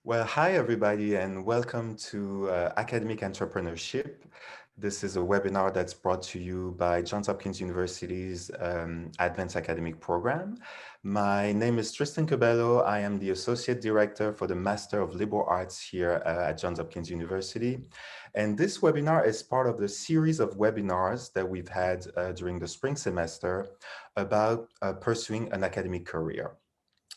Well, hi everybody, and welcome to Academic Entrepreneurship. This is a webinar that's brought to you by Johns Hopkins University's Advanced Academic Program. My name is Tristan Cabello. I am the Associate Director for the Master of Liberal Arts here at Johns Hopkins University. And this webinar is part of the series of webinars that we've had during the spring semester about pursuing an academic career.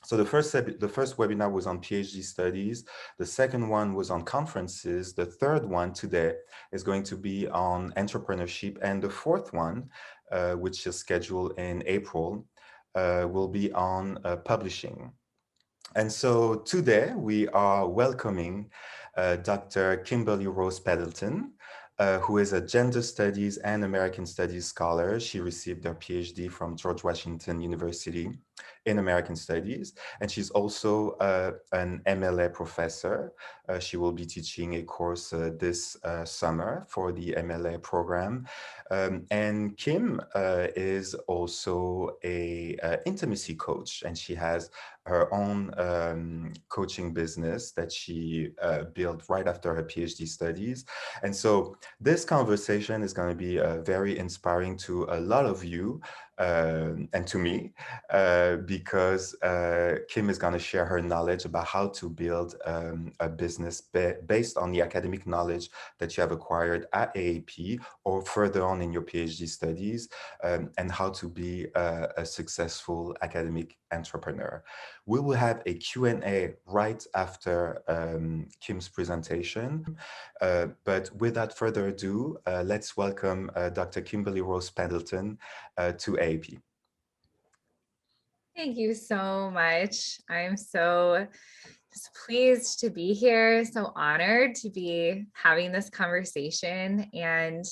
So the first webinar was on PhD studies. The second one was on conferences. The third one today is going to be on entrepreneurship. And the fourth one, which is scheduled in April, will be on publishing. And so today we are welcoming Dr. Kimberly Rose Pendleton, who is a gender studies and American studies scholar. She received her PhD from George Washington University in American Studies, and she's also an MLA professor. She will be teaching a course this summer for the MLA program. And Kim is also a intimacy coach, and she has her own coaching business that she built right after her PhD studies. And so this conversation is going to be very inspiring to a lot of you and to me, because Kim is going to share her knowledge about how to build a business based on the academic knowledge that you have acquired at AAP or further on in your PhD studies, and how to be a successful academic entrepreneur. We will have a Q&A right after Kim's presentation. But without further ado, let's welcome Dr. Kimberly Rose Pendleton to AAP. Thank you so much. I'm so pleased to be here, so honored to be having this conversation, and,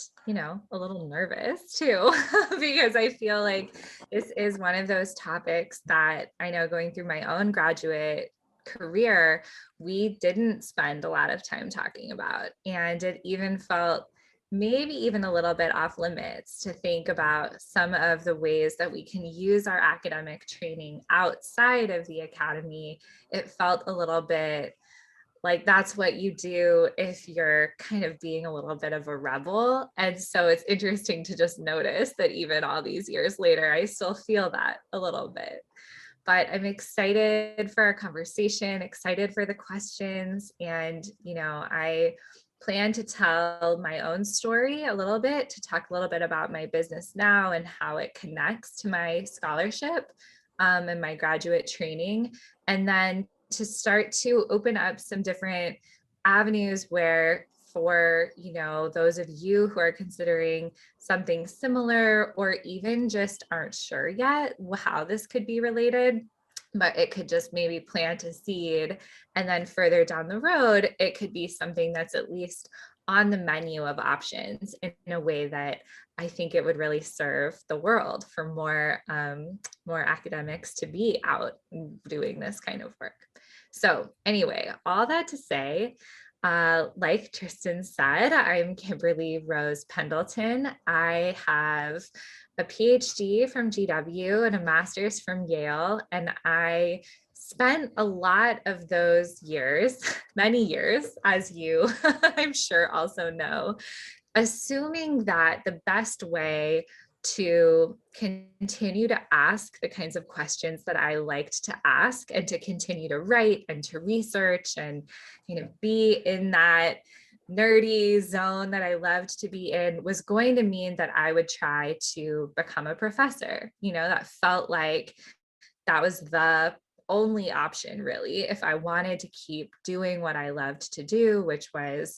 a little nervous too, because I feel like this is one of those topics that I know going through my own graduate career, we didn't spend a lot of time talking about. And it even felt maybe even a little bit off limits to think about some of the ways that we can use our academic training outside of the academy. It felt a little bit like that's what you do if you're kind of being a little bit of a rebel. And so it's interesting to just notice that even all these years later, I still feel that a little bit. But I'm excited for our conversation, excited for the questions. And, I plan to tell my own story a little bit, to talk a little bit about my business now and how it connects to my scholarship and my graduate training. And then to start to open up some different avenues where for those of you who are considering something similar or even just aren't sure yet how this could be related, but it could just maybe plant a seed, and then further down the road it could be something that's at least on the menu of options in a way that I think it would really serve the world for more academics to be out doing this kind of work. So anyway, all that to say, like Tristan said, I'm Kimberly Rose Pendleton. I have a PhD from GW and a master's from Yale, and I spent a lot of those years, many years, as you I'm sure also know, assuming that the best way to continue to ask the kinds of questions that I liked to ask and to continue to write and to research and be in that nerdy zone that I loved to be in was going to mean that I would try to become a professor. That felt like that was the only option really if I wanted to keep doing what I loved to do, which was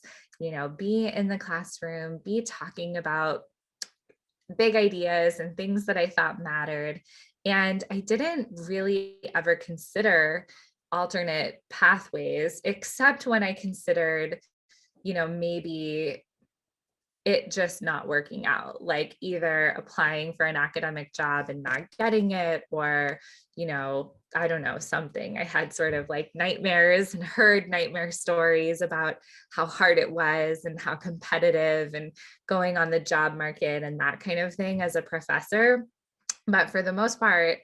be in the classroom, be talking about big ideas and things that I thought mattered. And I didn't really ever consider alternate pathways, except when I considered, maybe it just not working out, like either applying for an academic job and not getting it, or, I don't know, something. I had sort of like nightmares and heard nightmare stories about how hard it was and how competitive and going on the job market and that kind of thing as a professor. But for the most part,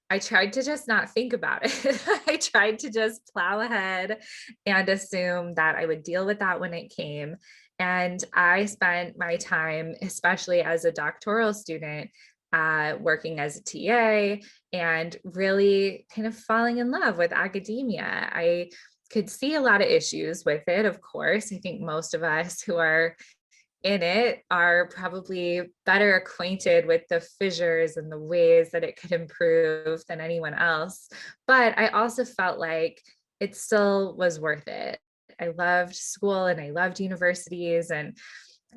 I tried to just not think about it. I tried to just plow ahead and assume that I would deal with that when it came. And I spent my time, especially as a doctoral student, working as a TA and really kind of falling in love with academia. I could see a lot of issues with it, of course. I think most of us who are in it are probably better acquainted with the fissures and the ways that it could improve than anyone else. But I also felt like it still was worth it. I loved school and I loved universities and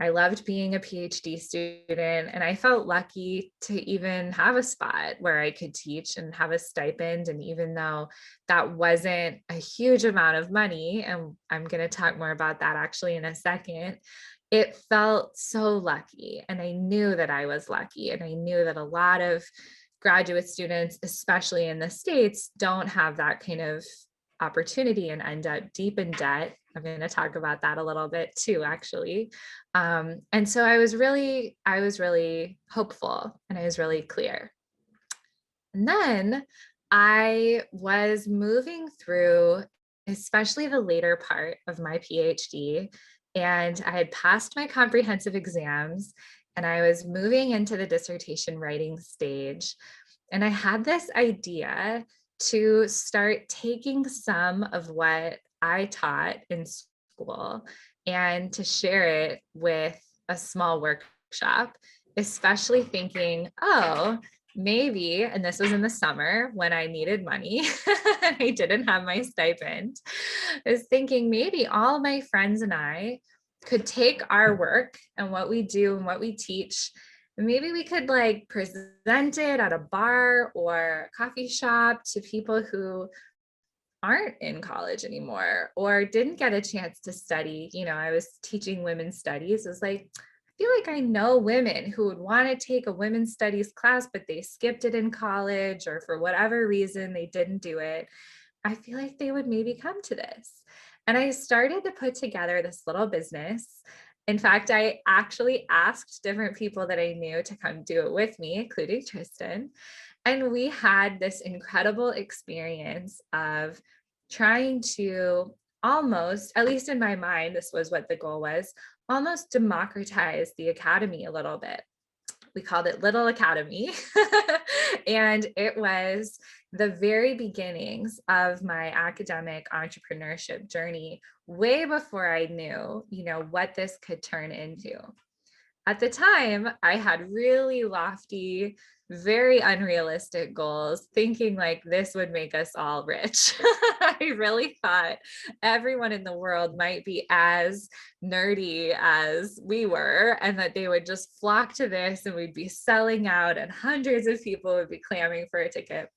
I loved being a PhD student. And I felt lucky to even have a spot where I could teach and have a stipend. And even though that wasn't a huge amount of money, and I'm going to talk more about that actually in a second, it felt so lucky. And I knew that I was lucky. And I knew that a lot of graduate students, especially in the States, don't have that kind of opportunity and end up deep in debt. I'm going to talk about that a little bit too, actually. And so I was really hopeful and I was really clear. And then I was moving through, especially the later part of my PhD, and I had passed my comprehensive exams and I was moving into the dissertation writing stage. And I had this idea to start taking some of what I taught in school and to share it with a small workshop, especially thinking, oh, maybe, and this was in the summer when I needed money and I didn't have my stipend. I was thinking maybe all my friends and I could take our work and what we do and what we teach, and maybe we could like present it at a bar or coffee shop to people who aren't in college anymore or didn't get a chance to study. I was teaching women's studies. It was like, I feel like I know women who would want to take a women's studies class, but they skipped it in college or for whatever reason, they didn't do it. I feel like they would maybe come to this. And I started to put together this little business. In fact, I actually asked different people that I knew to come do it with me, including Tristan. And we had this incredible experience of trying to almost, at least in my mind, this was what the goal was, almost democratize the academy a little bit. We called it Little Academy. And it was the very beginnings of my academic entrepreneurship journey, way before I knew, what this could turn into. At the time, I had really lofty, very unrealistic goals, thinking like this would make us all rich. I really thought everyone in the world might be as nerdy as we were, and that they would just flock to this and we'd be selling out and hundreds of people would be clamoring for a ticket.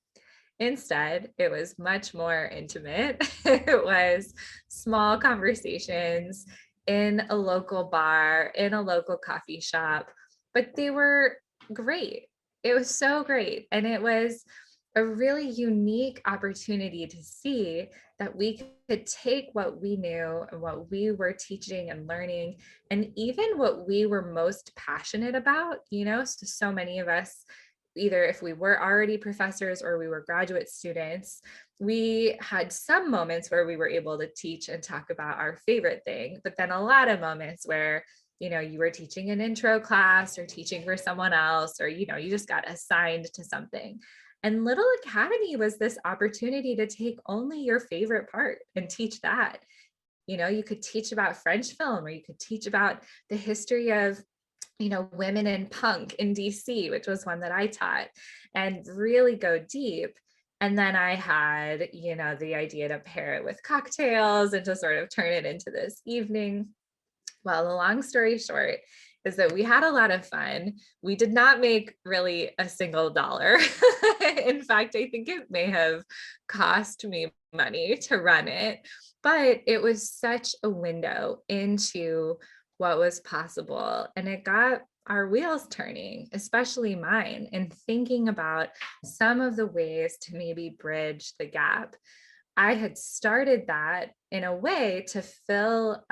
Instead, it was much more intimate. It was small conversations in a local bar, in a local coffee shop, but they were great. It was so great. And it was a really unique opportunity to see that we could take what we knew and what we were teaching and learning, and even what we were most passionate about. So many of us, either if we were already professors or we were graduate students, we had some moments where we were able to teach and talk about our favorite thing, but then a lot of moments where you were teaching an intro class or teaching for someone else, or you just got assigned to something. And Little Academy was this opportunity to take only your favorite part and teach that. You could teach about French film, or you could teach about the history of women in punk in DC, which was one that I taught, and really go deep. And then I had, the idea to pair it with cocktails and to sort of turn it into this evening. Well, the long story short is that we had a lot of fun. We did not make really a single dollar. In fact, I think it may have cost me money to run it, but it was such a window into what was possible. And it got our wheels turning, especially mine, and thinking about some of the ways to maybe bridge the gap. I had started that in a way to fill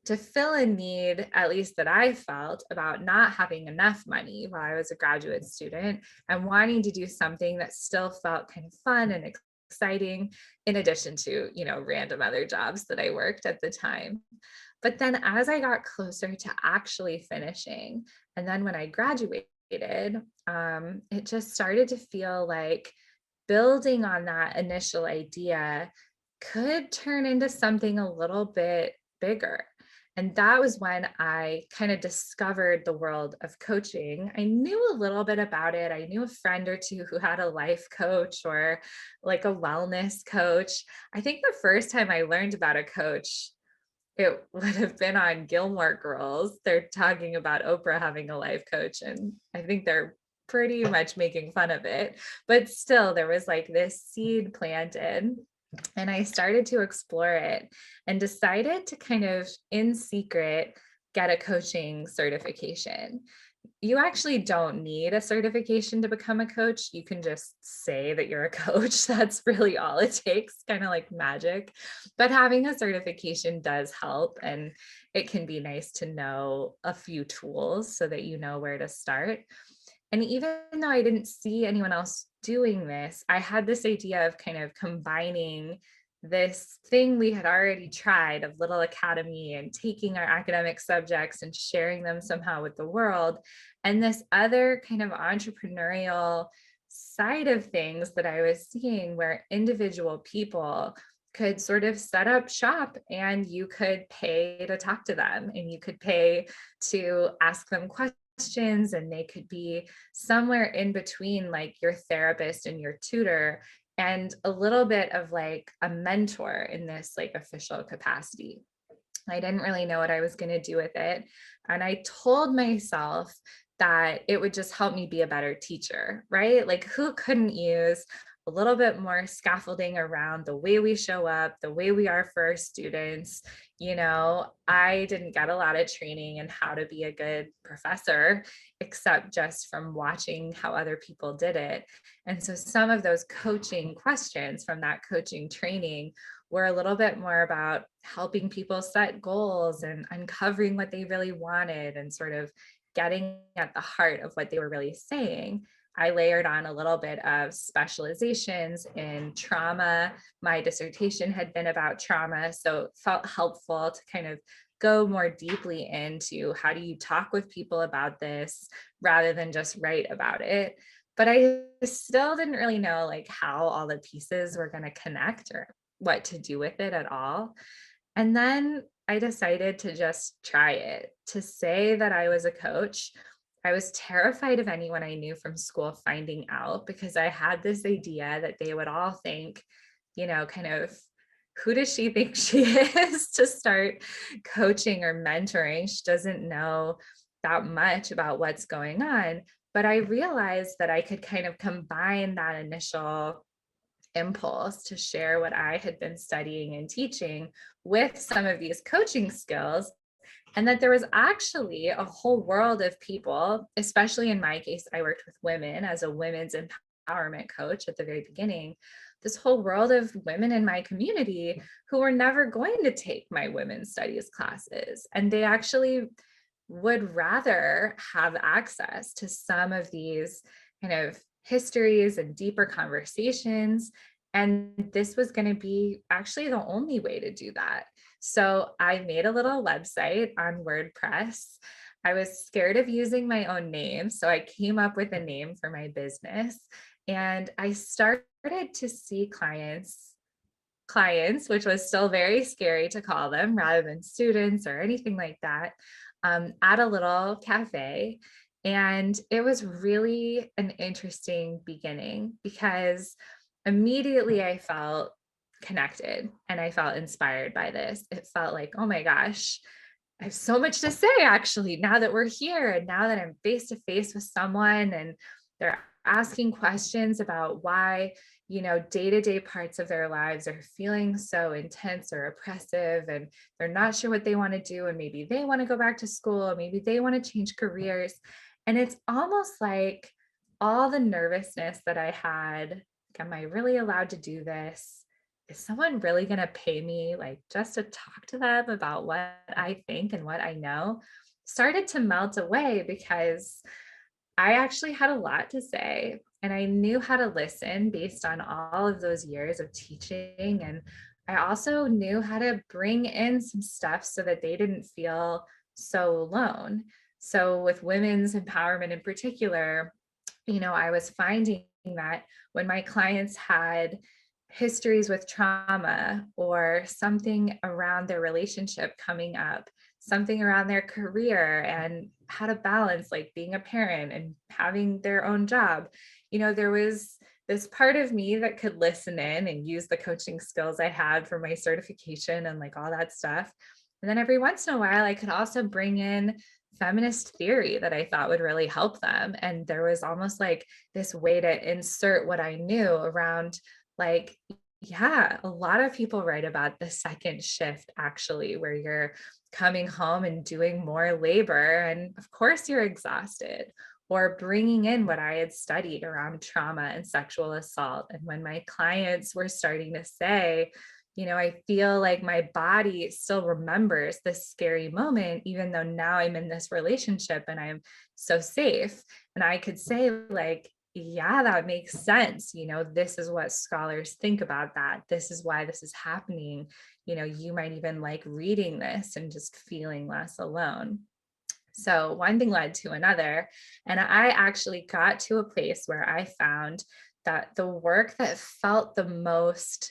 to fill a need, at least that I felt, about not having enough money while I was a graduate student and wanting to do something that still felt kind of fun and exciting, in addition to, random other jobs that I worked at the time. But then as I got closer to actually finishing, and then when I graduated, it just started to feel like building on that initial idea could turn into something a little bit bigger. And that was when I kind of discovered the world of coaching. I knew a little bit about it. I knew a friend or two who had a life coach or like a wellness coach. I think the first time I learned about a coach, it would have been on Gilmore Girls. They're talking about Oprah having a life coach, and I think they're pretty much making fun of it. But still, there was like this seed planted, and I started to explore it and decided to kind of in secret get a coaching certification. You actually don't need a certification to become a coach. You can just say that you're a coach. That's really all it takes, kind of like magic. But having a certification does help. And it can be nice to know a few tools so that you know where to start. And even though I didn't see anyone else doing this, I had this idea of kind of combining this thing we had already tried of Little Academy and taking our academic subjects and sharing them somehow with the world, and this other kind of entrepreneurial side of things that I was seeing where individual people could sort of set up shop and you could pay to talk to them and you could pay to ask them questions, and they could be somewhere in between like your therapist and your tutor and a little bit of like a mentor in this like official capacity. I didn't really know what I was going to do with it. And I told myself that it would just help me be a better teacher, right? Like, who couldn't use a little bit more scaffolding around the way we show up, the way we are for our students? I didn't get a lot of training in how to be a good professor, except just from watching how other people did it. And so some of those coaching questions from that coaching training were a little bit more about helping people set goals and uncovering what they really wanted and sort of getting at the heart of what they were really saying. I layered on a little bit of specializations in trauma. My dissertation had been about trauma, so it felt helpful to kind of go more deeply into how do you talk with people about this rather than just write about it. But I still didn't really know like how all the pieces were going to connect or what to do with it at all. And then I decided to just try it. To say that I was a coach, I was terrified of anyone I knew from school finding out because I had this idea that they would all think, kind of, who does she think she is to start coaching or mentoring? She doesn't know that much about what's going on. But I realized that I could kind of combine that initial impulse to share what I had been studying and teaching with some of these coaching skills. And that there was actually a whole world of people, especially in my case, I worked with women as a women's empowerment coach at the very beginning. This whole world of women in my community who were never going to take my women's studies classes. And they actually would rather have access to some of these kind of histories and deeper conversations. And this was going to be actually the only way to do that. So I made a little website on WordPress. I was scared of using my own name, so I came up with a name for my business. And I started to see clients, which was still very scary to call them rather than students or anything like that, at a little cafe. And it was really an interesting beginning because immediately I felt connected and I felt inspired by this. It felt like, oh my gosh, I have so much to say actually, now that we're here and now that I'm face to face with someone and they're asking questions about why, day-to-day parts of their lives are feeling so intense or oppressive and they're not sure what they want to do. And maybe they want to go back to school, or maybe they want to change careers. And it's almost like all the nervousness that I had, like, am I really allowed to do this? is someone really going to pay me like just to talk to them about what I think and what I know, started to melt away because I actually had a lot to say and I knew how to listen based on all of those years of teaching. And I also knew how to bring in some stuff so that they didn't feel so alone. So, with women's empowerment in particular, I was finding that when my clients had histories with trauma or something around their relationship coming up, something around their career and how to balance like being a parent and having their own job, there was this part of me that could listen in and use the coaching skills I had for my certification and like all that stuff. And then every once in a while, I could also bring in feminist theory that I thought would really help them. And there was almost like this way to insert what I knew around like, yeah, a lot of people write about the second shift, actually, where you're coming home and doing more labor. And of course, you're exhausted. Or bringing in what I had studied around trauma and sexual assault. And when my clients were starting to say, I feel like my body still remembers this scary moment, even though now I'm in this relationship and I'm so safe. And I could say, like, yeah, that makes sense. This is what scholars think about that. This is why this is happening. You might even like reading this and just feeling less alone. So one thing led to another. And I actually got to a place where I found that the work that felt the most,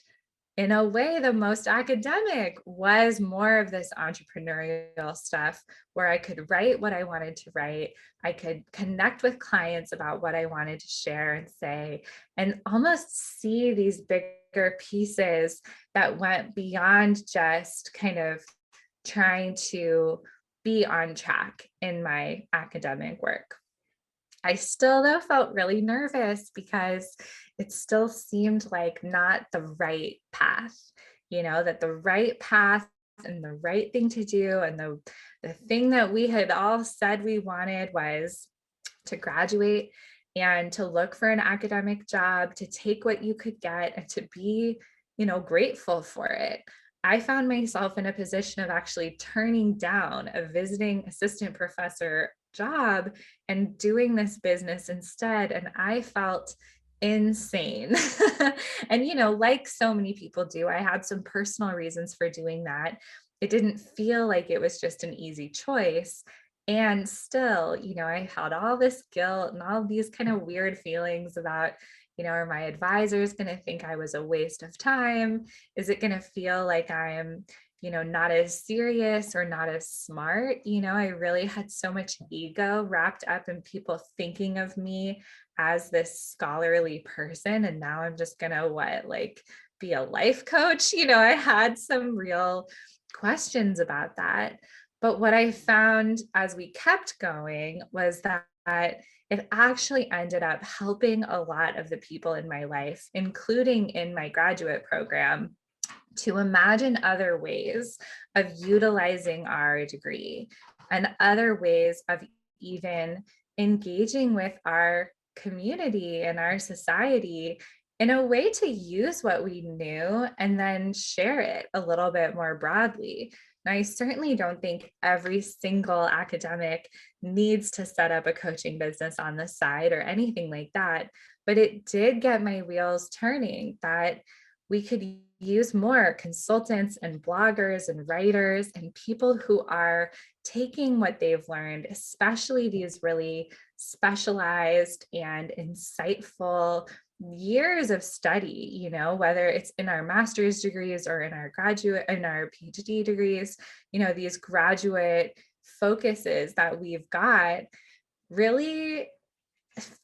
in a way, the most academic was more of this entrepreneurial stuff where I could write what I wanted to write. I could connect with clients about what I wanted to share and say, and almost see these bigger pieces that went beyond just kind of trying to be on track in my academic work. I still, though, felt really nervous because it still seemed like not the right path, that the right path and the right thing to do. And the thing that we had all said we wanted was to graduate and to look for an academic job, to take what you could get and to be, grateful for it. I found myself in a position of actually turning down a visiting assistant professor job and doing this business instead. And I felt insane. And, like so many people do, I had some personal reasons for doing that. It didn't feel like it was just an easy choice. And still, I had all this guilt and all these kind of weird feelings about, are my advisors going to think I was a waste of time? Is it going to feel like I am, not as serious or not as smart? I really had so much ego wrapped up in people thinking of me as this scholarly person. And now I'm just going to be a life coach? I had some real questions about that. But what I found as we kept going was that it actually ended up helping a lot of the people in my life, including in my graduate program, to imagine other ways of utilizing our degree and other ways of even engaging with our community and our society in a way to use what we knew and then share it a little bit more broadly. Now, I certainly don't think every single academic needs to set up a coaching business on the side or anything like that, but it did get my wheels turning that we could use more consultants and bloggers and writers and people who are taking what they've learned, especially these really specialized and insightful years of study, whether it's in our master's degrees or in our PhD degrees, these graduate focuses that we've got really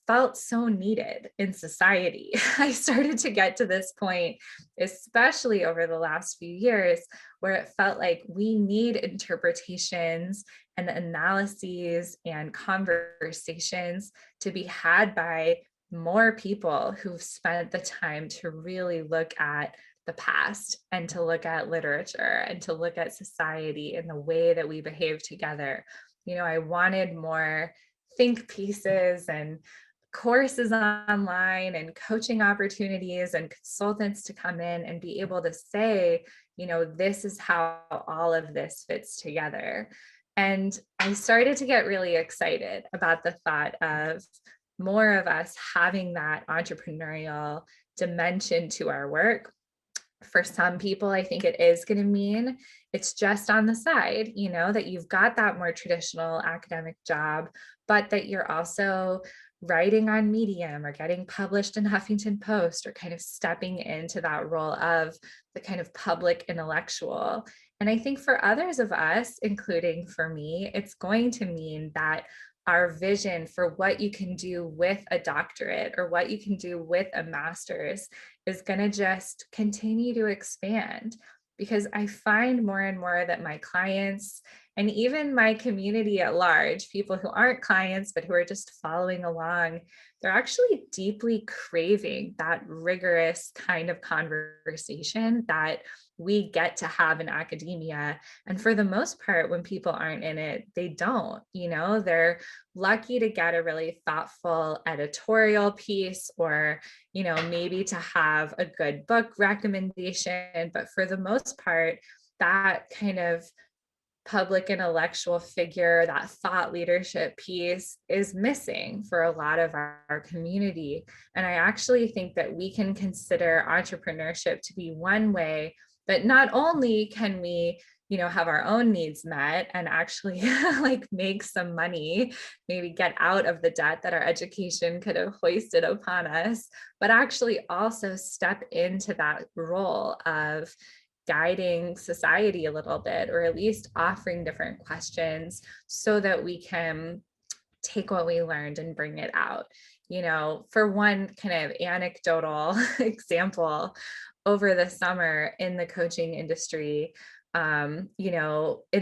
felt so needed in society. I started to get to this point, especially over the last few years, where it felt like we need interpretations and analyses and conversations to be had by more people who've spent the time to really look at the past and to look at literature and to look at society and the way that we behave together. I wanted more think pieces and courses online and coaching opportunities and consultants to come in and be able to say, this is how all of this fits together. And I started to get really excited about the thought of more of us having that entrepreneurial dimension to our work. For some people, I think it is going to mean it's just on the side, that you've got that more traditional academic job, but that you're also writing on Medium or getting published in Huffington Post, or kind of stepping into that role of the kind of public intellectual. And I think for others of us, including for me, it's going to mean that our vision for what you can do with a doctorate or what you can do with a master's is going to just continue to expand. Because I find more and more that my clients and even my community at large, people who aren't clients, but who are just following along, they're actually deeply craving that rigorous kind of conversation that we get to have in academia. And for the most part, when people aren't in it, they don't, they're lucky to get a really thoughtful editorial piece, or, maybe to have a good book recommendation. But for the most part, that kind of public intellectual figure, that thought leadership piece is missing for a lot of our community. And I actually think that we can consider entrepreneurship to be one way that not only can we, have our own needs met and actually like make some money, maybe get out of the debt that our education could have hoisted upon us, but actually also step into that role of guiding society a little bit, or at least offering different questions so that we can take what we learned and bring it out. For one kind of anecdotal example, over the summer in the coaching industry, in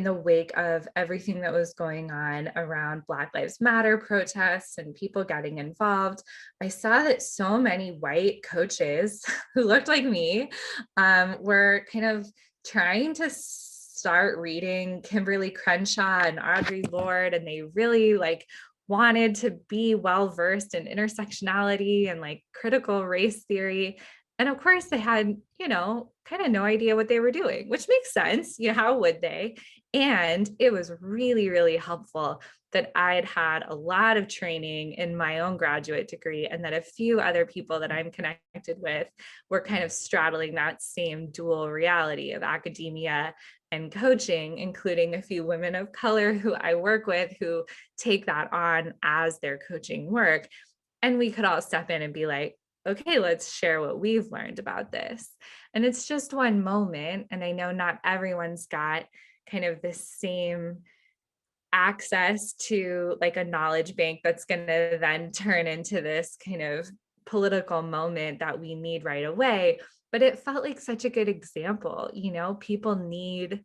the wake of everything that was going on around Black Lives Matter protests and people getting involved, I saw that so many white coaches who looked like me were kind of trying to start reading Kimberly Crenshaw and Audre Lorde, and they really wanted to be well versed in intersectionality and critical race theory. And of course, they had, kind of no idea what they were doing, which makes sense. How would they? And it was really, really helpful that I'd had a lot of training in my own graduate degree, and that a few other people that I'm connected with were kind of straddling that same dual reality of academia and coaching, including a few women of color who I work with who take that on as their coaching work. And we could all step in and be like, okay, let's share what we've learned about this. And it's just one moment. And I know not everyone's got kind of the same access to a knowledge bank that's going to then turn into this kind of political moment that we need right away. But it felt like such a good example. People need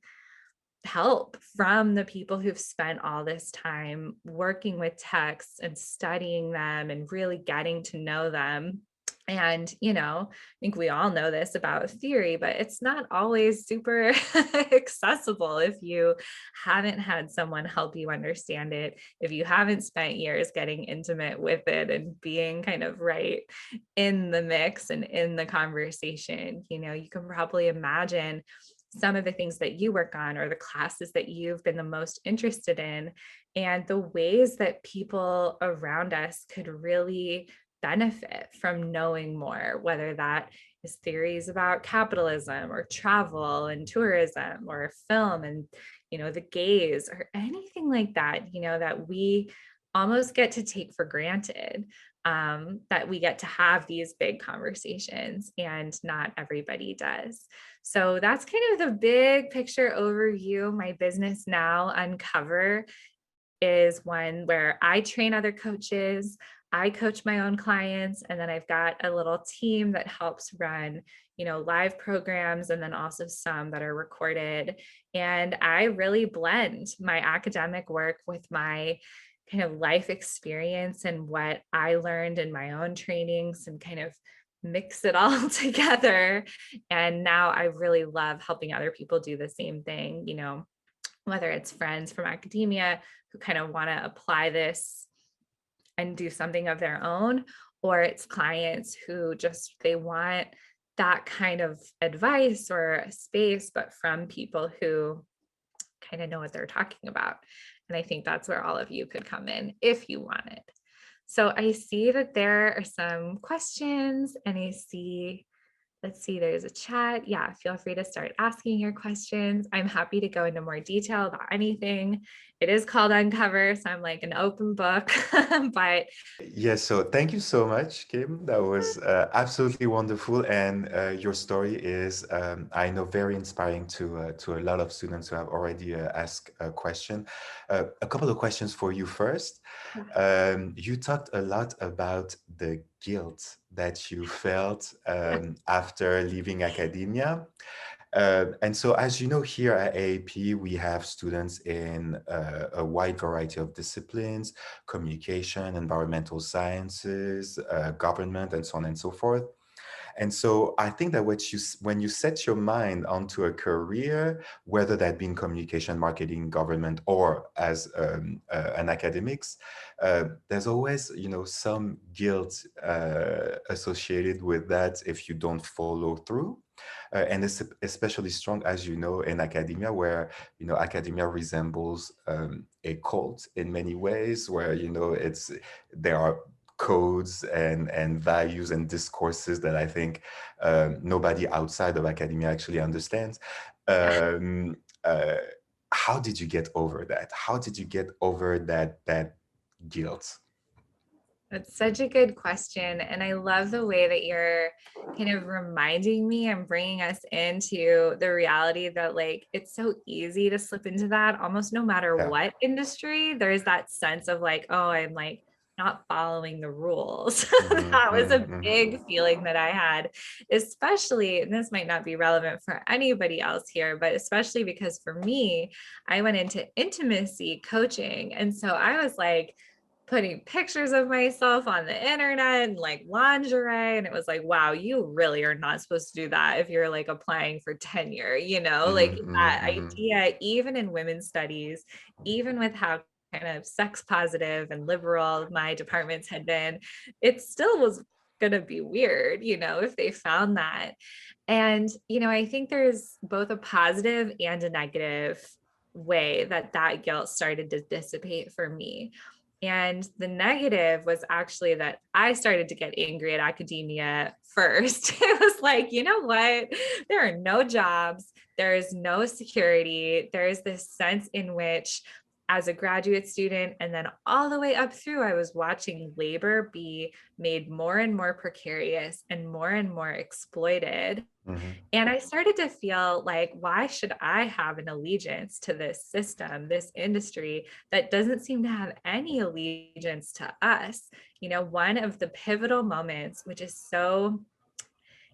help from the people who've spent all this time working with texts and studying them and really getting to know them. And, I think we all know this about theory, but it's not always super accessible if you haven't had someone help you understand it, if you haven't spent years getting intimate with it and being kind of right in the mix and in the conversation. You can probably imagine some of the things that you work on or the classes that you've been the most interested in, and the ways that people around us could really benefit from knowing more, whether that is theories about capitalism or travel and tourism or film and, the gays or anything like that, that we almost get to take for granted, that we get to have these big conversations, and not everybody does. So that's kind of the big picture overview. My business now, Uncover, is one where I train other coaches, I coach my own clients, and then I've got a little team that helps run, live programs, and then also some that are recorded. And I really blend my academic work with my kind of life experience and what I learned in my own trainings, and kind of mix it all together. And now I really love helping other people do the same thing, whether it's friends from academia who kind of want to apply this and do something of their own, or it's clients who just, they want that kind of advice or space, but from people who kind of know what they're talking about. And I think that's where all of you could come in if you wanted. So I see that there are some questions, and I see, let's see, there's a chat. Yeah, feel free to start asking your questions. I'm happy to go into more detail about anything. It is called Uncover, so I'm like an open book, but Yes, so thank you so much, Kim. That was absolutely wonderful, and your story is, I know, very inspiring to a lot of students who have already asked a question. A couple of questions for you first. You talked a lot about the guilt that you felt after leaving academia. And so, as you know, here at AAP, we have students in a wide variety of disciplines: communication, environmental sciences, government, and so on and so forth. And so I think that when you set your mind onto a career, whether that be in communication, marketing, government, or as an academics, there's always, some guilt associated with that if you don't follow through. And it's especially strong, as you know, in academia, where, academia resembles a cult in many ways, where, there are codes and values and discourses that I think nobody outside of academia actually understands. Um, uh, how did you get over that? How did you get over that guilt? that's such a good question. And I love the way that you're kind of reminding me and bringing us into the reality that, like, it's so easy to slip into that almost no matter Yeah. what industry. There's that sense of like, oh, I'm like not following the rules. Mhm, That was mhm, a mhm. big feeling that I had, especially, and this might not be relevant for anybody else here, but especially because for me, I went into intimacy coaching. And so I was like, putting pictures of myself on the internet and like lingerie. And it was like, wow, you really are not supposed to do that if you're like applying for tenure, like Mhm, mhm, that mhm. idea, even in women's studies, even with how kind of sex positive and liberal my departments had been, it still was going to be weird, if they found that. And, I think there's both a positive and a negative way that that guilt started to dissipate for me. And the negative was actually that I started to get angry at academia first. It was like, you know what? There are no jobs, there is no security. There is this sense in which, as a graduate student, and then all the way up through, I was watching labor be made more and more precarious and more exploited. Mhm. And I started to feel like, why should I have an allegiance to this system, this industry that doesn't seem to have any allegiance to us? One of the pivotal moments, which is so,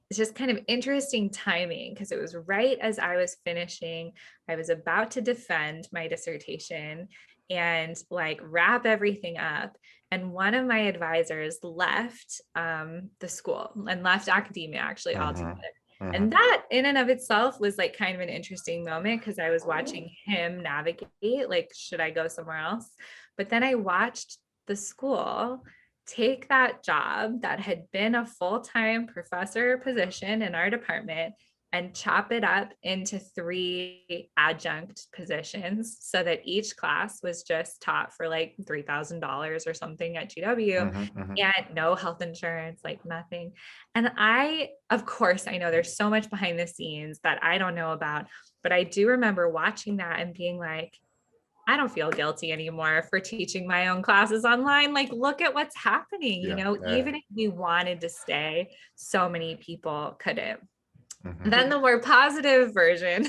it's just kind of interesting timing, because it was right as I was finishing, I was about to defend my dissertation and like wrap everything up. And one of my advisors left the school and left academia actually altogether. Mhm. And Mhm. that in and of itself was like kind of an interesting moment, because I was watching him navigate, like, should I go somewhere else? But then I watched the school take that job that had been a full-time professor position in our department and chop it up into 3 adjunct positions, so that each class was just taught for like $3,000 or something at GW, Mhm. Mhm. and no health insurance, like nothing. And I, of course, I know there's so much behind the scenes that I don't know about, but I do remember watching that and being like, I don't feel guilty anymore for teaching my own classes online. Like, look at what's happening. Yeah. Yeah. Even if we wanted to stay, so many people couldn't. Mhm. Then the more positive version,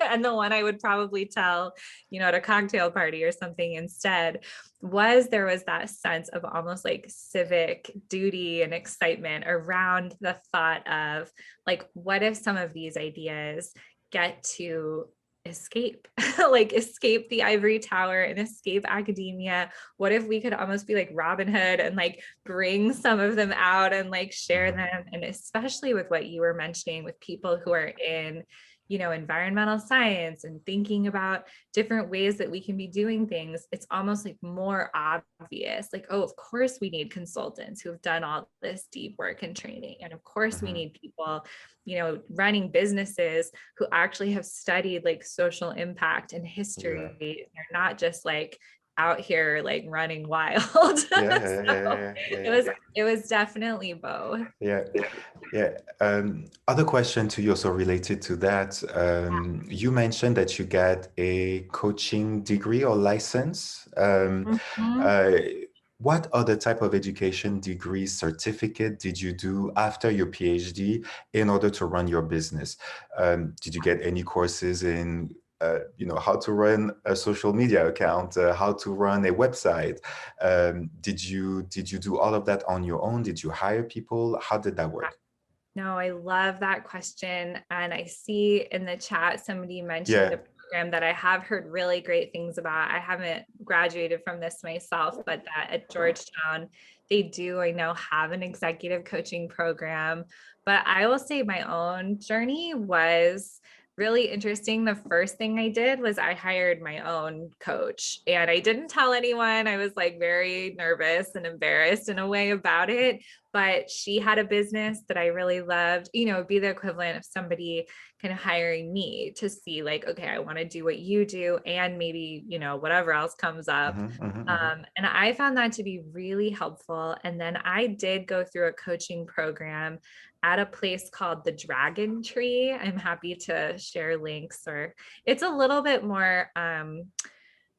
and the one I would probably tell, at a cocktail party or something instead, was there was that sense of almost like civic duty and excitement around the thought of like, what if some of these ideas get to escape, like escape the ivory tower and escape academia? What if we could almost be like Robin Hood and like bring some of them out and like share Mhm. them? And especially with what you were mentioning with people who are in, environmental science and thinking about different ways that we can be doing things, it's almost like more obvious, like, oh, of course we need consultants who have done all this deep work and training. And of course we need people, running businesses who actually have studied like social impact and Yeah. history. They're not just like out here like running wild. Yeah, yeah, yeah, So yeah, yeah, it yeah. was definitely both. Yeah, yeah. Other question to you also related to that. You mentioned that you got a coaching degree or license. Mhm. Uh, what other type of education degree certificate did you do after your PhD in order to run your business? Did you get any courses in how to run a social media account, how to run a website? Did you do all of that on your own? Did you hire people? How did that work? No, I love that question. And I see in the chat somebody mentioned Yeah. a program that I have heard really great things about. I haven't graduated from this myself, but that at Georgetown, they do, I know, have an executive coaching program. But I will say my own journey was really interesting. The first thing I did was I hired my own coach, and I didn't tell anyone. I was like very nervous and embarrassed in a way about it, but she had a business that I really loved. It'd be the equivalent of somebody kind of hiring me to see like, okay, I want to do what you do and maybe, whatever else comes up. And I found that to be really helpful. And then I did go through a coaching program at a place called the Dragon Tree. I'm happy to share links, or it's a little bit more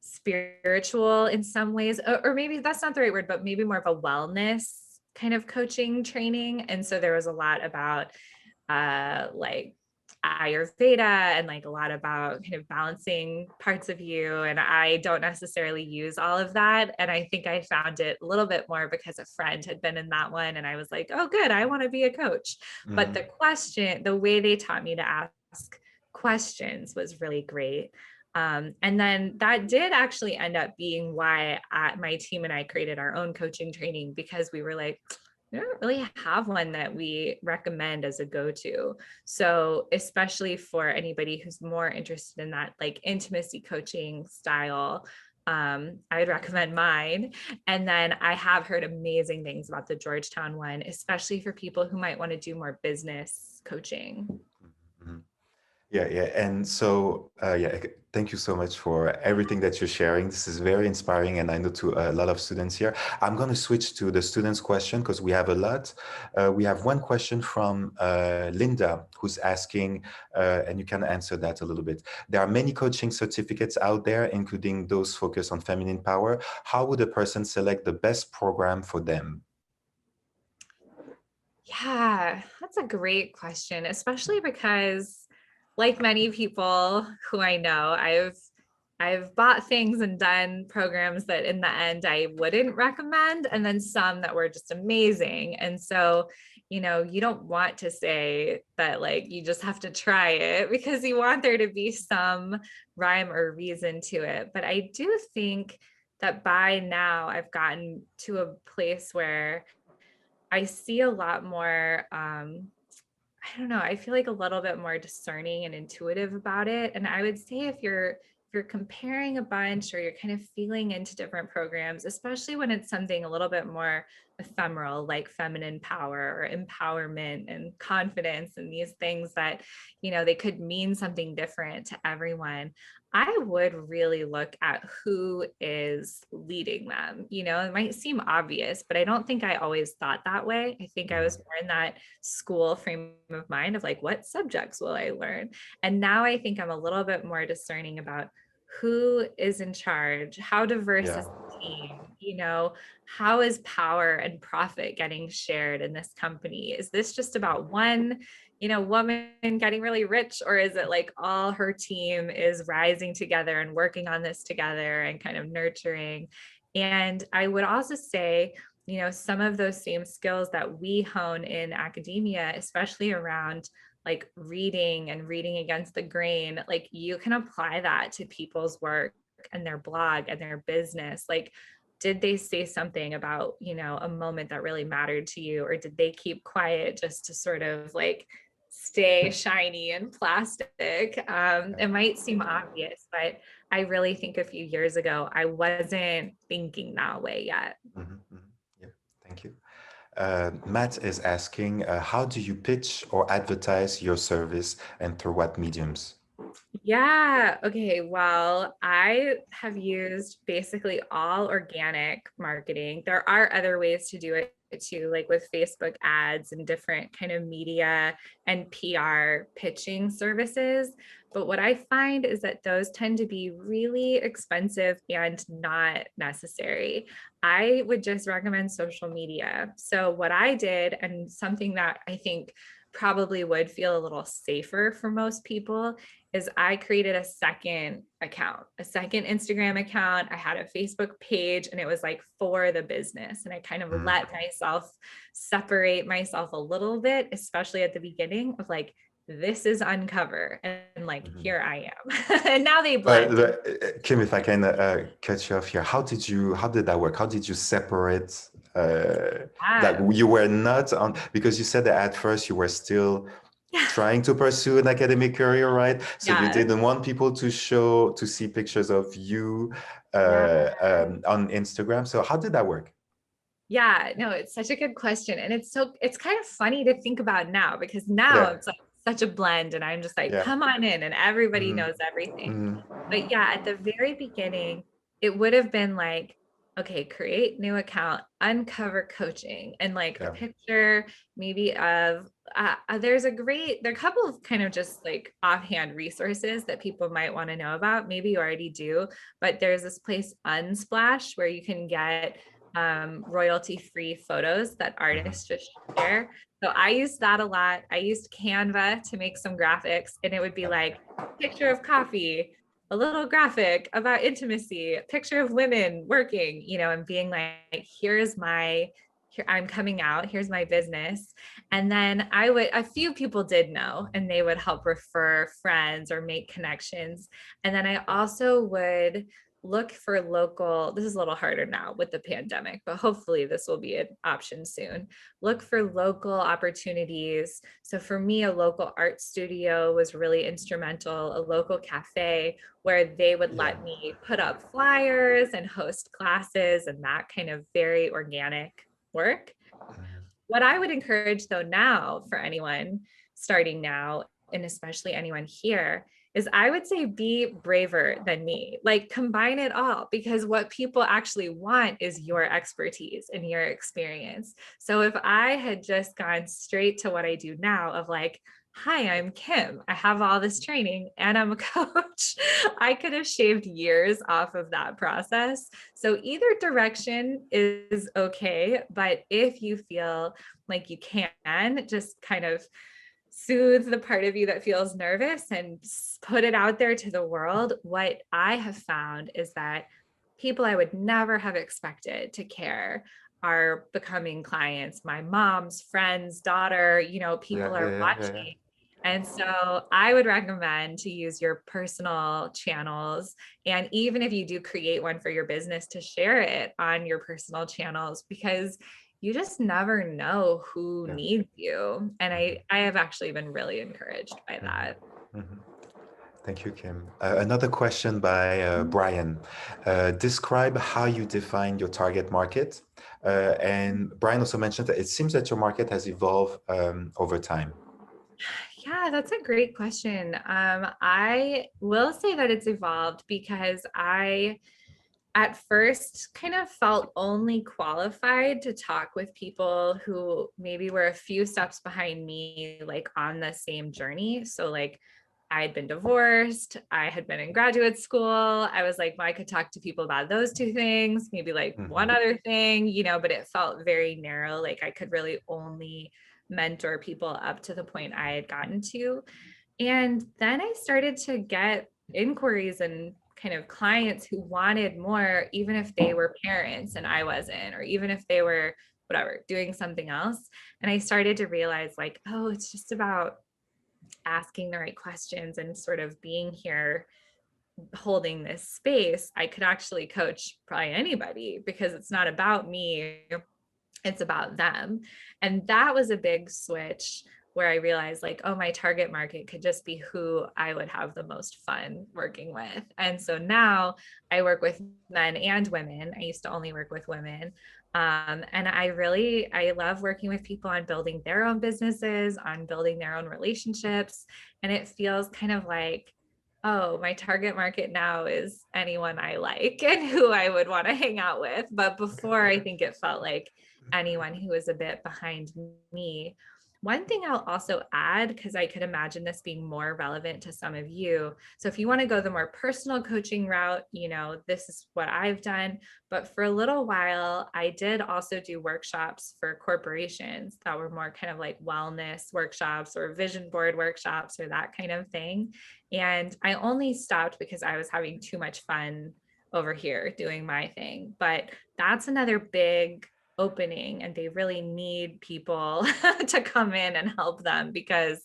spiritual in some ways, or maybe that's not the right word, but maybe more of a wellness kind of coaching training. And so there was a lot about like Ayurveda and like a lot about kind of balancing parts of you. And I don't necessarily use all of that. And I think I found it a little bit more because a friend had been in that one. And I was like, oh, good, I want to be a coach. But the way they taught me to ask questions was really great. And then that did actually end up being why my team and I created our own coaching training, because we were like, we don't really have one that we recommend as a go-to. So especially for anybody who's more interested in that like intimacy coaching style, I would recommend mine. And then I have heard amazing things about the Georgetown one, especially for people who might want to do more business coaching. Mhm. Yeah, yeah. And so, yeah, thank you so much for everything that you're sharing. This is very inspiring, and I know to a lot of students here. I'm going to switch to the students' question because we have a lot. We have one question from Linda, who's asking, and you can answer that a little bit. There are many coaching certificates out there, including those focused on feminine power. How would a person select the best program for them? Yeah, that's a great question, especially because like many people who I know, I've bought things and done programs that in the end I wouldn't recommend, and then some that were just amazing. And so, you don't want to say that like you just have to try it, because you want there to be some rhyme or reason to it. But I do think that by now I've gotten to a place where I see a lot more, I don't know, I feel like a little bit more discerning and intuitive about it. And I would say if you're comparing a bunch, or you're kind of feeling into different programs, especially when it's something a little bit more ephemeral, like feminine power or empowerment and confidence, and these things that, they could mean something different to everyone, I would really look at who is leading them. It might seem obvious, but I don't think I always thought that way. I think I was more in that school frame of mind of like, what subjects will I learn? And now I think I'm a little bit more discerning about who is in charge, how diverse Yeah. is the team, how is power and profit getting shared in this company? Is this just about one woman getting really rich, or is it like all her team is rising together and working on this together and kind of nurturing? And I would also say, some of those same skills that we hone in academia, especially around like reading and reading against the grain, like you can apply that to people's work and their blog and their business. Like, did they say something about, a moment that really mattered to you, or did they keep quiet just to sort of like stay shiny and plastic. It might seem obvious, but I really think a few years ago, I wasn't thinking that way yet. Mhm, mhm. Yeah, thank you. Matt is asking, how do you pitch or advertise your service and through what mediums? Yeah. Okay. Well, I have used basically all organic marketing. There are other ways to do it too, like with Facebook ads and different kind of media and PR pitching services. But what I find is that those tend to be really expensive and not necessary. I would just recommend social media. So, what I did, and something that I think probably would feel a little safer for most people, is I created a second account, a second Instagram account. I had a Facebook page and it was like for the business. And I kind of Mhm. let myself separate myself a little bit, especially at the beginning of like, this is Uncover. And like, Mhm. here I am. And now they But, blend. Kim, if I can cut you off here, how did that work? How did you separate that Yeah. you were not on, because you said that at first you were still Yeah. trying to pursue an academic career, right? So you Yeah. didn't want people to see pictures of you Yeah. on Instagram. So how did that work? Yeah, no, it's such a good question. And it's kind of funny to think about now because now Yeah, it's like such a blend and I'm just like, yeah. come on in and everybody Hmm. knows everything. Hmm. But yeah, at the very beginning, it would have been like, okay, create new account, uncover coaching, and like a Yeah. picture maybe of there are a couple of kind of just like offhand resources that people might want to know about. Maybe you already do, but there's this place Unsplash where you can get royalty-free photos that Hmm. artists just share. So I used that a lot. I used Canva to make some graphics, and it would be Yeah. like picture of coffee, a little graphic about intimacy, a picture of women working, and being like, here I'm coming out, here's my business. And then a few people did know, and they would help refer friends or make connections. And then I also would look for local, this is a little harder now with the pandemic, but hopefully this will be an option soon. Look for local opportunities. So for me, a local art studio was really instrumental, a local cafe where they would Yeah. let me put up flyers and host classes and that kind of very organic work. Mhm. What I would encourage though now for anyone starting now, and especially anyone here, is I would say be braver than me. Like combine it all because what people actually want is your expertise and your experience. So if I had just gone straight to what I do now of like, hi, I'm Kim. I have all this training and I'm a coach. I could have shaved years off of that process. So either direction is okay. But if you feel like you can just kind of soothe the part of you that feels nervous and put it out there to the world, what I have found is that people I would never have expected to care are becoming clients. My mom's friend's daughter, Yeah, people yeah, are yeah, yeah, yeah. watching. And so I would recommend to use your personal channels. And even if you do create one for your business, to share it on your personal channels because you just never know who Yeah. needs you. And Mhm. I have actually been really encouraged by Mhm. that. Mhm. Thank you, Kim. Another question by Brian. Describe how you define your target market. And Brian also mentioned that it seems that your market has evolved over time. Yeah, that's a great question. I will say that it's evolved because I at first kind of felt only qualified to talk with people who maybe were a few steps behind me, like on the same journey. So, like, I had been divorced, I had been in graduate school. I was like, well, I could talk to people about those two things, maybe like one Mhm. other thing, but it felt very narrow. Like, I could really only mentor people up to the point I had gotten to. And then I started to get inquiries and kind of clients who wanted more, even if they were parents and I wasn't, or even if they were whatever, doing something else. And I started to realize, like, oh, it's just about asking the right questions and sort of being here holding this space. I could actually coach probably anybody because it's not about me, it's about them. And that was a big switch where I realized like, oh, my target market could just be who I would have the most fun working with. And so now I work with men and women. I used to only work with women. And I love working with people on building their own businesses, on building their own relationships. And it feels kind of like, oh, my target market now is anyone I like and who I would want to hang out with. But before, I think it felt like anyone who was a bit behind me. One thing I'll also add, because I could imagine this being more relevant to some of you. So if you want to go the more personal coaching route, this is what I've done. But for a little while, I did also do workshops for corporations that were more kind of like wellness workshops or vision board workshops or that kind of thing. And I only stopped because I was having too much fun over here doing my thing. But that's another big opening, and they really need people to come in and help them because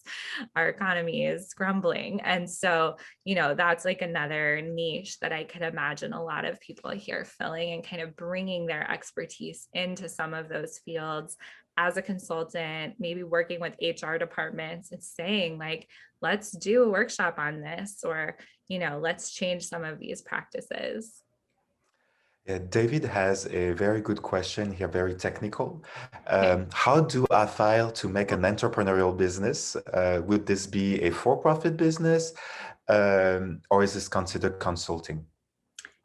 our economy is crumbling. And so, that's like another niche that I could imagine a lot of people here filling and kind of bringing their expertise into some of those fields as a consultant, maybe working with HR departments and saying like, let's do a workshop on this, or, let's change some of these practices. Yeah, David has a very good question here, very technical. Okay. How do I file to make an entrepreneurial business? Would this be a for-profit business, or is this considered consulting?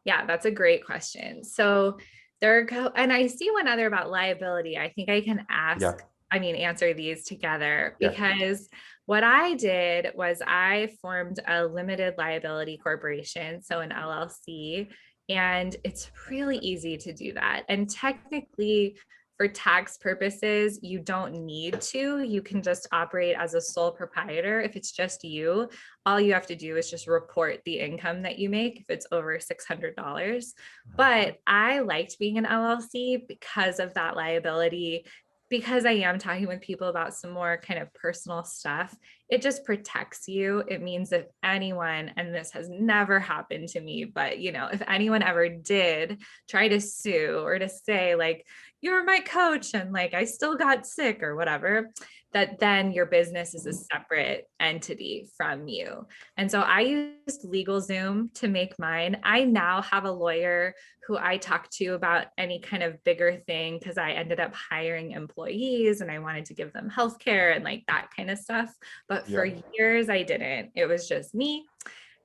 Yeah, that's a great question. So and I see one other about liability. I think I can Yeah, answer these together, yeah. because what I did was I formed a limited liability corporation, so an LLC, and it's really easy to do that. And technically, for tax purposes, you don't need to. You can just operate as a sole proprietor. If it's just you, all you have to do is just report the income that you make if it's over $600. But I liked being an LLC because of that liability, because I am talking with people about some more kind of personal stuff. It just protects you. It means if anyone, and this has never happened to me, but if anyone ever did try to sue or to say like, you're my coach and like I still got sick or whatever, that then your business is a separate entity from you. And so I used LegalZoom to make mine. I now have a lawyer who I talk to about any kind of bigger thing, because I ended up hiring employees and I wanted to give them healthcare and like that kind of stuff. But for Yeah. years I didn't. It was just me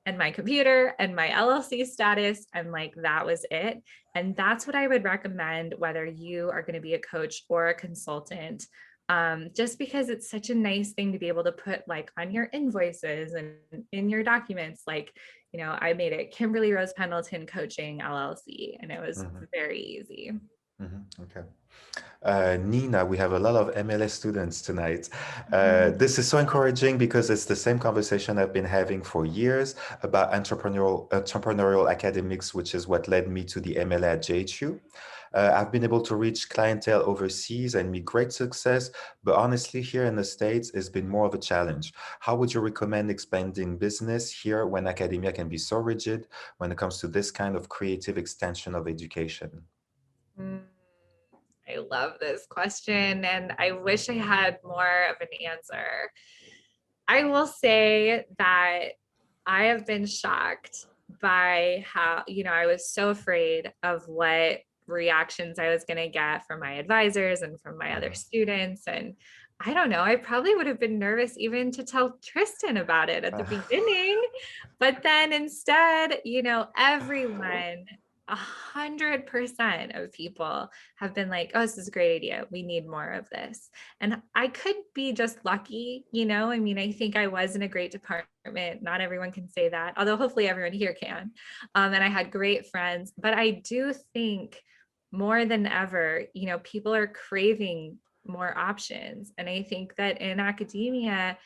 and my computer and my LLC status, and like that was it. And that's what I would recommend, whether you are going to be a coach or a consultant, just because it's such a nice thing to be able to put like on your invoices and in your documents, like, I made it Kimberly Rose Pendleton Coaching LLC, and it was Mhm, very easy. okay. Nina, we have a lot of MLS students tonight. Mhm. This is so encouraging because it's the same conversation I've been having for years about entrepreneurial academics, which is what led me to the MLA at JHU. I've been able to reach clientele overseas and meet great success, but honestly, here in the States, it's been more of a challenge. How would you recommend expanding business here when academia can be so rigid when it comes to this kind of creative extension of education? Mm, I love this question, and I wish I had more of an answer. I will say that I have been shocked by how, I was so afraid of what reactions I was going to get from my advisors and from my other students. And I don't know, I probably would have been nervous even to tell Tristan about it at the beginning. But then instead, everyone, 100% of people have been like, oh, this is a great idea. We need more of this. And I could be just lucky, I think I was in a great department. Not everyone can say that, although hopefully everyone here can. And I had great friends, but I do think more than ever, people are craving more options. And I think that in academia,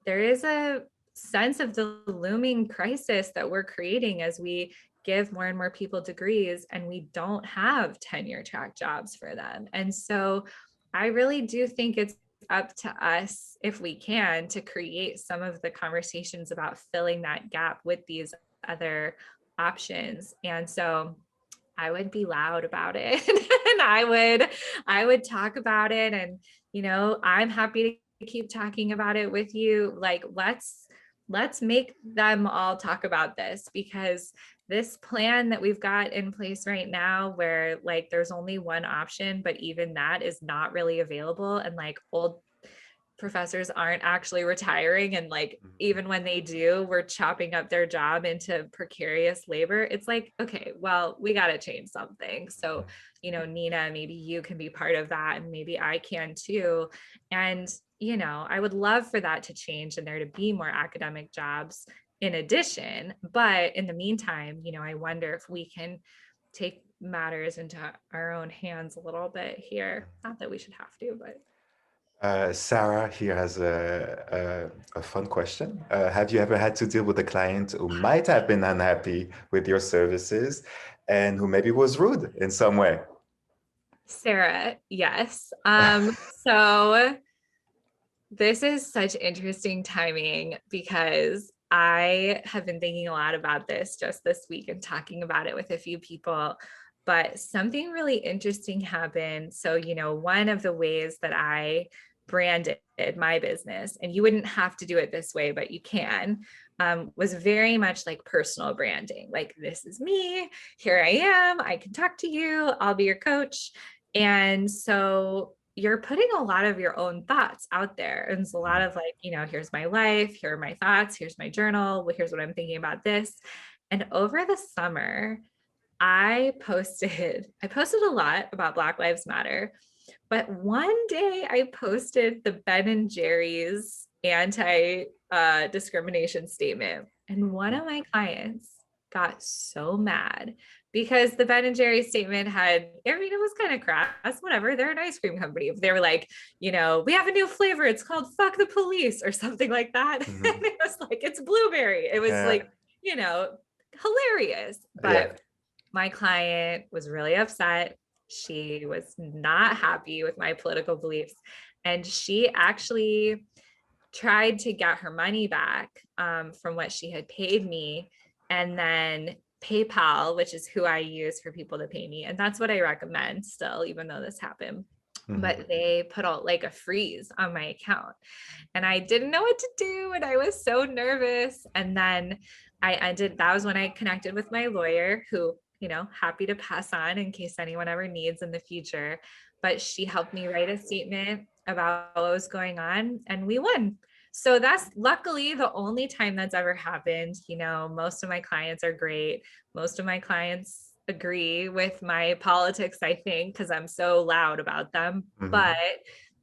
there is a sense of the looming crisis that we're creating as we give more and more people degrees and we don't have tenure track jobs for them. And so I really do think it's up to us, if we can, to create some of the conversations about filling that gap with these other options. And so I would be loud about it and I would talk about it. And, I'm happy keep talking about it with you. Like, let's make them all talk about this, because this plan that we've got in place right now, where like there's only one option, but even that is not really available, and like old professors aren't actually retiring, and like even when they do, we're chopping up their job into precarious labor. It's like, okay, well, we got to change something. So, Nina, maybe you can be part of that, and maybe I can too. And I would love for that to change and there to be more academic jobs in addition. But in the meantime, I wonder if we can take matters into our own hands a little bit here. Not that we should have to, but Sarah here has a fun question. Have you ever had to deal with a client who might have been unhappy with your services and who maybe was rude in some way? Sarah, yes. So this is such interesting timing, because I have been thinking a lot about this just this week and talking about it with a few people. But something really interesting happened. So, one of the ways that I branded my business, and you wouldn't have to do it this way, but you can, was very much like personal branding. Like, this is me. Here I am. I can talk to you. I'll be your coach. And so you're putting a lot of your own thoughts out there. And it's a lot of like, here's my life, here are my thoughts, here's my journal, here's what I'm thinking about this. And over the summer, I posted a lot about Black Lives Matter, but one day I posted the Ben and Jerry's anti discrimination statement. And one of my clients got so mad, because the Ben and Jerry's statement had, it was kind of crass, whatever. They're an ice cream company. They were like, we have a new flavor. It's called Fuck the Police or something like that. And it was like, it's blueberry. It was like, hilarious. But my client was really upset. She was not happy with my political beliefs. And she actually tried to get her money back from what she had paid me. And then PayPal, which is who I use for people to pay me, and that's what I recommend still, even though this happened. But they put out like a freeze on my account, and I didn't know what to do. And I was so nervous. And then that was when I connected with my lawyer, who, happy to pass on in case anyone ever needs in the future. But she helped me write a statement about what was going on, and we won. So that's luckily the only time that's ever happened. Most of my clients are great. Most of my clients agree with my politics, I think, because I'm so loud about them. But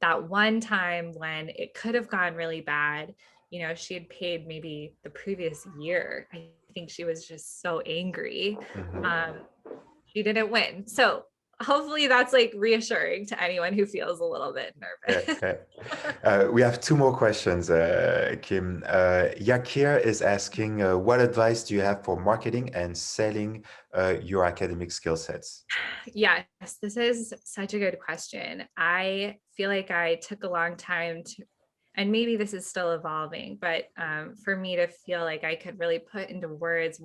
that one time when it could have gone really bad, she had paid maybe the previous year. I think she was just so angry. She didn't win. So hopefully that's like reassuring to anyone who feels a little bit nervous. We have two more questions, Kim. Yakir is asking, what advice do you have for marketing and selling your academic skill sets? Yes, this is such a good question. I feel like I took a long time to, and maybe this is still evolving, but for me to feel like I could really put into words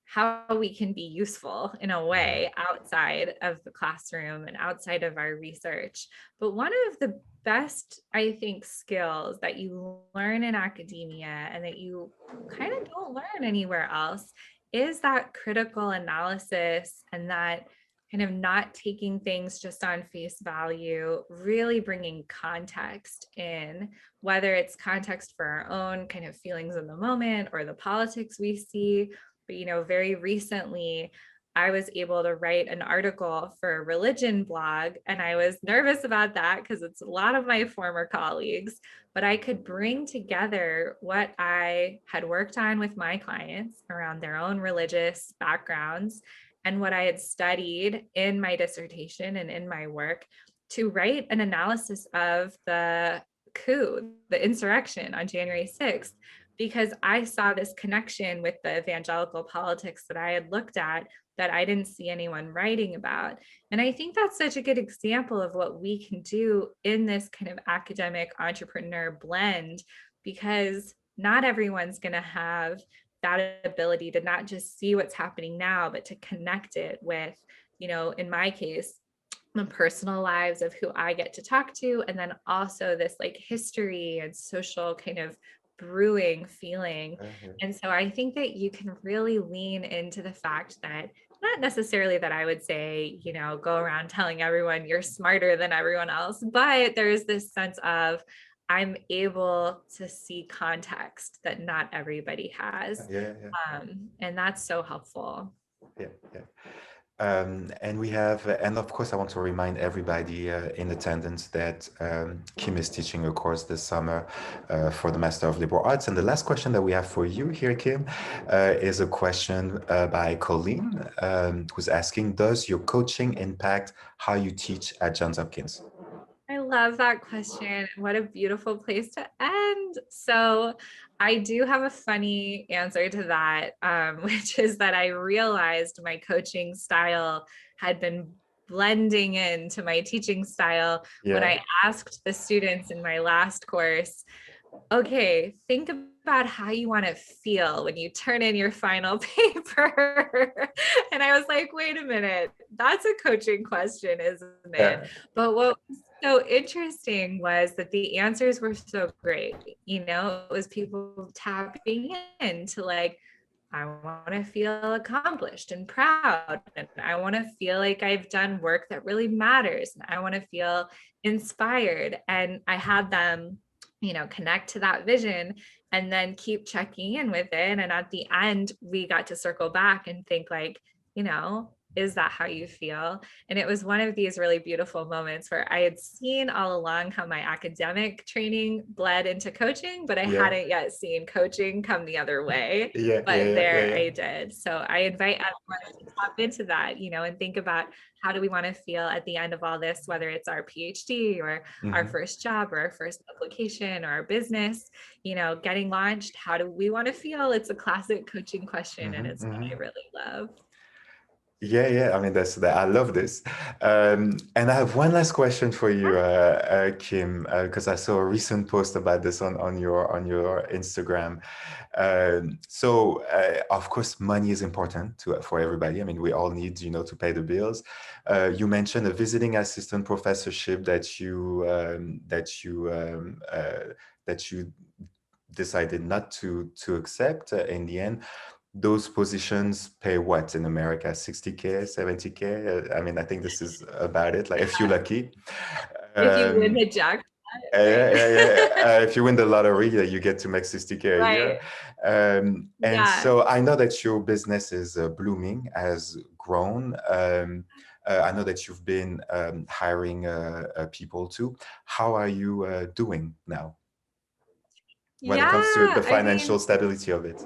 how we can be useful in a way outside of the classroom and outside of our research. But one of the best, I think, skills that you learn in academia and that you kind of don't learn anywhere else is that critical analysis, and that kind of not taking things just on face value, really bringing context in, whether it's context for our own kind of feelings in the moment or the politics we see. But, very recently, I was able to write an article for a religion blog, and I was nervous about that because it's a lot of my former colleagues, but I could bring together what I had worked on with my clients around their own religious backgrounds and what I had studied in my dissertation and in my work to write an analysis of the coup, the insurrection on January 6th, because I saw this connection with the evangelical politics that I had looked at that I didn't see anyone writing about. And I think that's such a good example of what we can do in this kind of academic entrepreneur blend, because not everyone's going to have that ability to not just see what's happening now, but to connect it with, in my case, the personal lives of who I get to talk to, and then also this like history and social kind of brewing feeling. And so I think that you can really lean into the fact that not necessarily that I would say, go around telling everyone you're smarter than everyone else, but there's this sense of I'm able to see context that not everybody has. And that's so helpful. Yeah, yeah. And of course, I want to remind everybody in attendance that Kim is teaching a course this summer for the Master of Liberal Arts. And the last question that we have for you here, Kim, is a question by Colleen, who's asking, does your coaching impact how you teach at Johns Hopkins? I love that question. What a beautiful place to end. So I do have a funny answer to that, which is that I realized my coaching style had been blending into my teaching style when I asked the students in my last course, okay, think about how you want to feel when you turn in your final paper. And I was like, wait a minute, that's a coaching question, isn't it? But what was so interesting was that the answers were so great. It was people tapping into like, I want to feel accomplished and proud. And I want to feel like I've done work that really matters. And I want to feel inspired. And I had them connect to that vision and then keep checking in with it. And at the end, we got to circle back and think like, is that how you feel? And it was one of these really beautiful moments where I had seen all along how my academic training bled into coaching, but I hadn't yet seen coaching come the other way. I did. So I invite everyone to tap into that, and think about how do we want to feel at the end of all this, whether it's our PhD or our first job or our first publication or our business, getting launched. How do we want to feel? It's a classic coaching question, and it's what I really love. Yeah. I mean, I love this. And I have one last question for you, Kim, because I saw a recent post about this on your Instagram. So, of course, money is important for everybody. I mean, we all need, to pay the bills. You mentioned a visiting assistant professorship that you decided not to accept in the end. Those positions pay what in America? 60K, 70K? I mean, I think this is about it, like if you're lucky. If you win the jackpot. If you win the lottery, you get to make 60K a year. And so I know that your business is blooming, has grown. I know that you've been hiring people too. How are you doing now when it comes to the financial stability of it?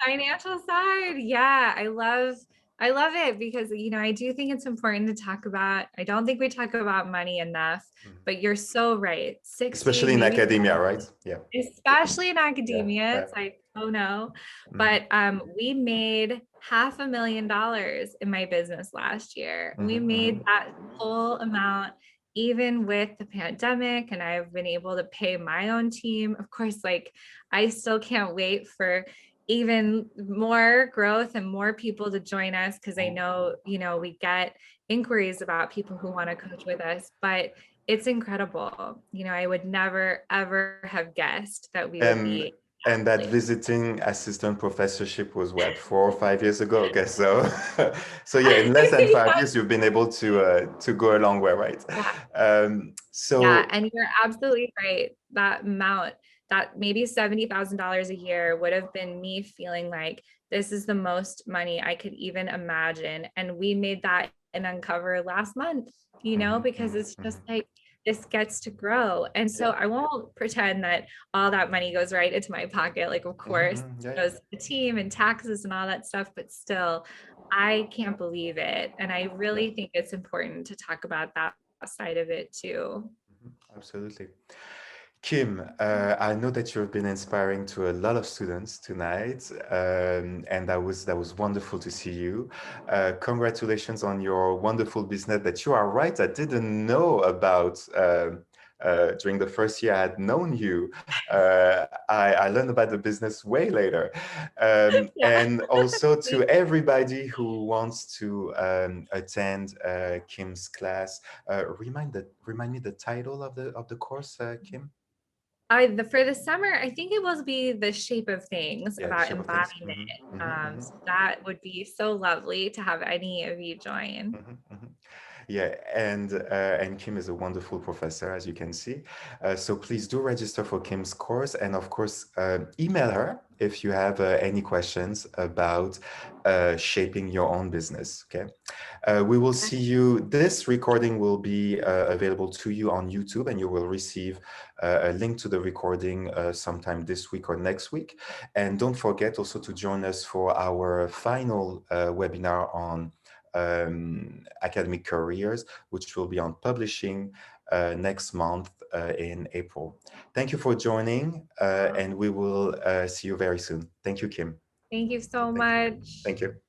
Financial side. Yeah, I love it because, I do think it's important to talk about, I don't think we talk about money enough, but you're so right. 60, especially in academia, right? Yeah. Especially in academia. It's like, oh no. But we made $500,000 in my business last year. We made that whole amount even with the pandemic, and I've been able to pay my own team. Of course, like I still can't wait for even more growth and more people to join us because I know, we get inquiries about people who want to coach with us, but it's incredible. I would never, ever have guessed that we would be. And that visiting assistant professorship was what, 4 or 5 years ago? Okay, so in less than 5 years, you've been able to go a long way, right? And you're absolutely right. That amount, that maybe $70,000 a year would have been me feeling like this is the most money I could even imagine. And we made that an Uncover last month, because it's just like, this gets to grow. And so I won't pretend that all that money goes right into my pocket. Like, of course, it goes to the team and taxes and all that stuff, but still, I can't believe it. And I really think it's important to talk about that side of it too. Absolutely. Kim, I know that you've been inspiring to a lot of students tonight, and that was wonderful to see you. Congratulations on your wonderful business that you are right. I didn't know about during the first year I had known you. I learned about the business way later. Yeah. And also to everybody who wants to attend Kim's class, remind me the title of the course, Kim? For the summer, I think it will be the shape of things Yeah, the about shape of things. embodiment. So that would be so lovely to have any of you join. Yeah, and Kim is a wonderful professor, as you can see. So please do register for Kim's course, and of course, email her if you have any questions about shaping your own business. Okay. We will see you. This recording will be available to you on YouTube, and you will receive a link to the recording sometime this week or next week. And don't forget also to join us for our final webinar on academic careers, which will be on publishing next month in April. Thank you for joining, and we will see you very soon. Thank you, Kim. Thank you so Thank you. much. Thank you.